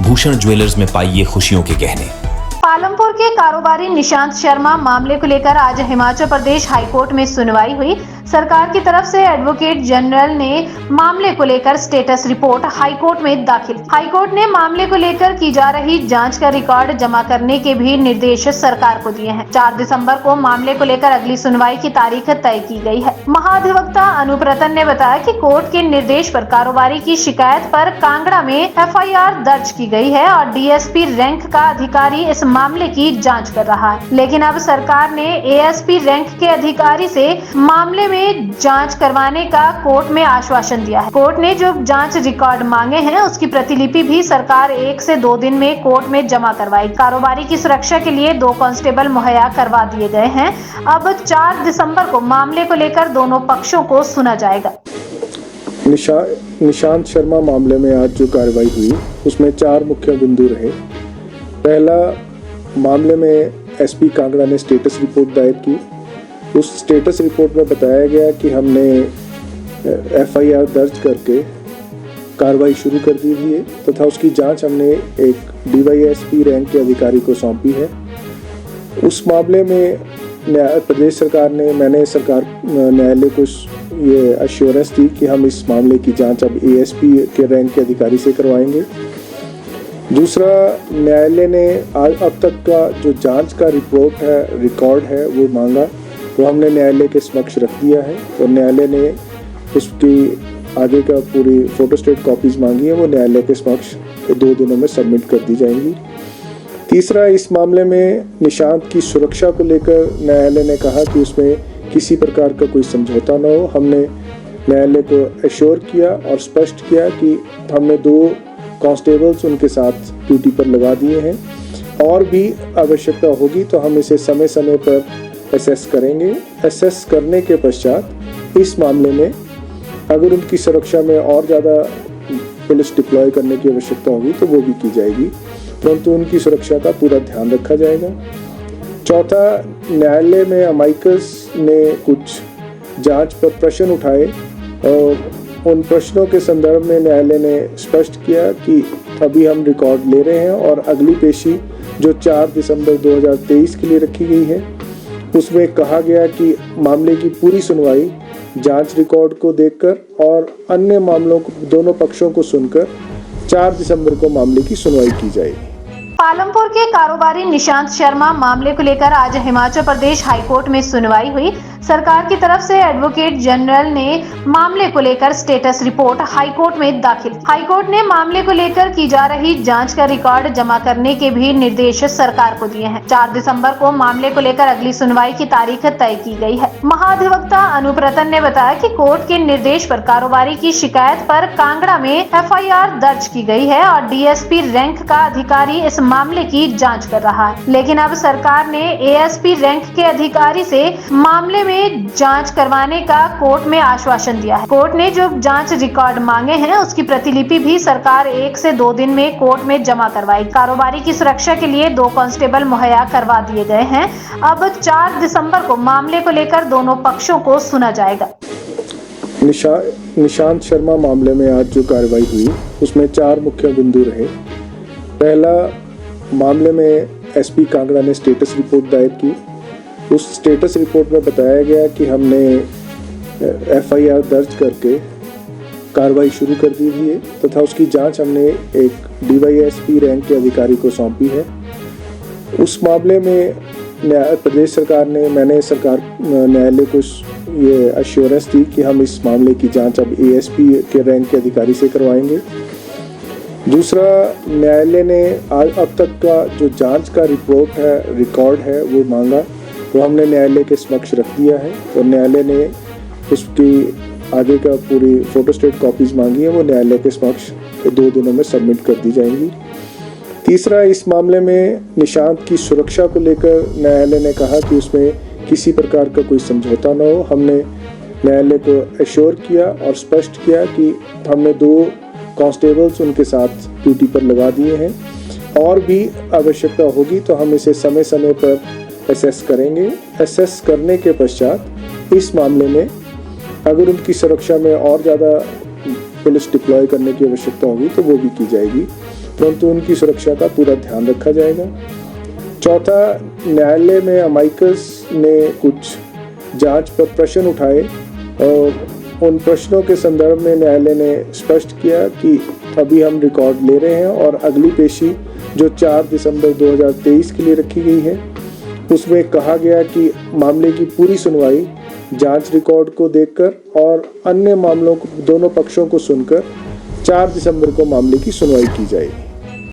Bhushan jewellers में पाइए खुशियों के गहने। पालमपुर के कारोबारी निशांत शर्मा मामले को लेकर आज हिमाचल प्रदेश हाईकोर्ट में सुनवाई हुई। सरकार की तरफ से एडवोकेट जनरल ने मामले को लेकर स्टेटस रिपोर्ट हाईकोर्ट में दाखिल की। हाईकोर्ट ने मामले को लेकर की जा रही जांच का रिकॉर्ड जमा करने के भी निर्देश सरकार को दिए हैं। 4 दिसंबर को मामले को लेकर अगली सुनवाई की तारीख तय की गई है। महाधिवक्ता अनूप रतन ने बताया कि कोर्ट के निर्देश पर कारोबारी की शिकायत पर कांगड़ा में एफआईआर दर्ज की गई है और डीएसपी रैंक का अधिकारी इस मामले की जांच कर रहा है। लेकिन अब सरकार ने एएसपी रैंक के अधिकारी से मामले में जांच करवाने का कोर्ट में आश्वासन दिया है। कोर्ट ने जो जांच रिकॉर्ड मांगे हैं उसकी प्रतिलिपि भी सरकार 1 से 2 दिन में कोर्ट में जमा करवाएगी। कारोबारी की सुरक्षा के लिए 2 कांस्टेबल मुहैया करवा दिए गए हैं। अब 4 दिसंबर को मामले को लेकर दोनों पक्षों को सुना जाएगा। निशांत शर्मा मामले में आज जो कार्रवाई हुई उसमें 4 मुख्य बिंदु रहे। पहला, मामले में एसपी कांगड़ा ने स्टेटस रिपोर्ट दायर की। उस स्टेटस रिपोर्ट में बताया गया कि हमने एफआईआर दर्ज करके कार्रवाई शुरू कर दी हुई है तथा उसकी जांच हमने एक डीवाईएसपी रैंक के अधिकारी को सौंपी है। उस मामले में प्रदेश सरकार ने न्यायालय को ये अश्योरेंस दी कि हम इस मामले की जांच अब एएसपी के रैंक के अधिकारी से करवाएंगे। दूसरा, न्यायालय ने अब तक का जो जांच का रिकॉर्ड है वो मांगा, वो हमने न्यायालय के समक्ष रख दिया है और न्यायालय ने उसकी आगे का पूरी फोटोस्टेट कॉपीज मांगी है, वो न्यायालय के समक्ष 2 दिनों में सबमिट कर दी जाएंगी। तीसरा, इस मामले में निशांत की सुरक्षा को लेकर न्यायालय ने कहा कि उसमें किसी प्रकार का कोई समझौता न हो। हमने न्यायालय को एश्योर किया और स्पष्ट किया कि हमने 2 कांस्टेबल्स उनके साथ ड्यूटी पर लगा दिए हैं और भी आवश्यकता होगी तो हम इसे समय समय पर असेस करेंगे। असेस करने के पश्चात इस मामले में अगर उनकी सुरक्षा में और ज़्यादा पुलिस डिप्लॉय करने की आवश्यकता होगी तो वो भी की जाएगी, परंतु उनकी सुरक्षा का पूरा ध्यान रखा जाएगा। चौथा, न्यायालय में अमाइकस ने कुछ जांच पर प्रश्न उठाए और उन प्रश्नों के संदर्भ में न्यायालय ने स्पष्ट किया कि अभी हम रिकॉर्ड ले रहे हैं और अगली पेशी जो 4 दिसंबर 2023 के लिए रखी गई है उसमें कहा गया कि मामले की पूरी सुनवाई जांच रिकॉर्ड को देखकर और अन्य मामलों को दोनों पक्षों को सुनकर 4 दिसंबर को मामले की सुनवाई की जाएगी। पालमपुर के कारोबारी निशांत शर्मा मामले को लेकर आज हिमाचल प्रदेश हाईकोर्ट में सुनवाई हुई। सरकार की तरफ से एडवोकेट जनरल ने मामले को लेकर स्टेटस रिपोर्ट हाईकोर्ट में दाखिल की। हाईकोर्ट ने मामले को लेकर की जा रही जांच का रिकॉर्ड जमा करने के भी निर्देश सरकार को दिए हैं। 4 दिसंबर को मामले को लेकर अगली सुनवाई की तारीख तय की गई है। महाधिवक्ता अनूप रतन ने बताया कि कोर्ट के निर्देश पर कारोबारी की शिकायत पर कांगड़ा में एफआईआर दर्ज की गई है और डीएसपी रैंक का अधिकारी इस मामले की जांच कर रहा है। लेकिन अब सरकार ने एएसपी रैंक के अधिकारी से मामले में जांच करवाने का कोर्ट में आश्वासन दिया है। कोर्ट ने जो जांच रिकॉर्ड मांगे हैं उसकी प्रतिलिपि भी सरकार 1 से 2 दिन में कोर्ट में जमा करवाएगी। कारोबारी की सुरक्षा के लिए 2 कांस्टेबल मुहैया करवा दिए गए हैं। अब 4 दिसंबर को मामले को लेकर दोनों पक्षों को सुना जाएगा। निशांत शर्मा मामले में आज जो कार्रवाई हुई उसमें 4 मुख्य बिंदु रहे। पहला, मामले में एसपी कांगड़ा ने स्टेटस रिपोर्ट दायर की। उस स्टेटस रिपोर्ट में बताया गया कि हमने एफआईआर दर्ज करके कार्रवाई शुरू कर दी हुई है तथा उसकी जांच हमने एक डीवाईएसपी रैंक के अधिकारी को सौंपी है। उस मामले में प्रदेश सरकार ने न्यायालय को ये अश्योरेंस दी कि हम इस मामले की जांच अब एएसपी के रैंक के अधिकारी से करवाएंगे। दूसरा, न्यायालय ने अब तक का जो जांच का रिकॉर्ड है वो मांगा, वो हमने न्यायालय के समक्ष रख दिया है और न्यायालय ने उसकी आगे का पूरी फोटोस्टेट कॉपीज मांगी है, वो न्यायालय के समक्ष 2 दिनों में सबमिट कर दी जाएंगी। तीसरा, इस मामले में निशांत की सुरक्षा को लेकर न्यायालय ने कहा कि उसमें किसी प्रकार का कोई समझौता न हो। हमने न्यायालय को एश्योर किया और स्पष्ट किया कि हमने 2 कांस्टेबल्स उनके साथ ड्यूटी पर लगा दिए हैं और भी आवश्यकता होगी तो हम इसे समय समय पर असेस करेंगे। असेस करने के पश्चात इस मामले में अगर उनकी सुरक्षा में और ज़्यादा पुलिस डिप्लॉय करने की आवश्यकता होगी तो वो भी की जाएगी, परंतु उनकी सुरक्षा का पूरा ध्यान रखा जाएगा। चौथा, न्यायालय में अमाइकस ने कुछ जांच पर प्रश्न उठाए और उन प्रश्नों के संदर्भ में न्यायालय ने स्पष्ट किया कि अभी हम रिकॉर्ड ले रहे हैं और अगली पेशी जो 4 दिसंबर 2023 के लिए रखी गई है उसमें कहा गया कि मामले की पूरी सुनवाई जांच रिकॉर्ड को देखकर और अन्य मामलों को दोनों पक्षों को सुनकर 4 दिसंबर को मामले की सुनवाई की जाएगी।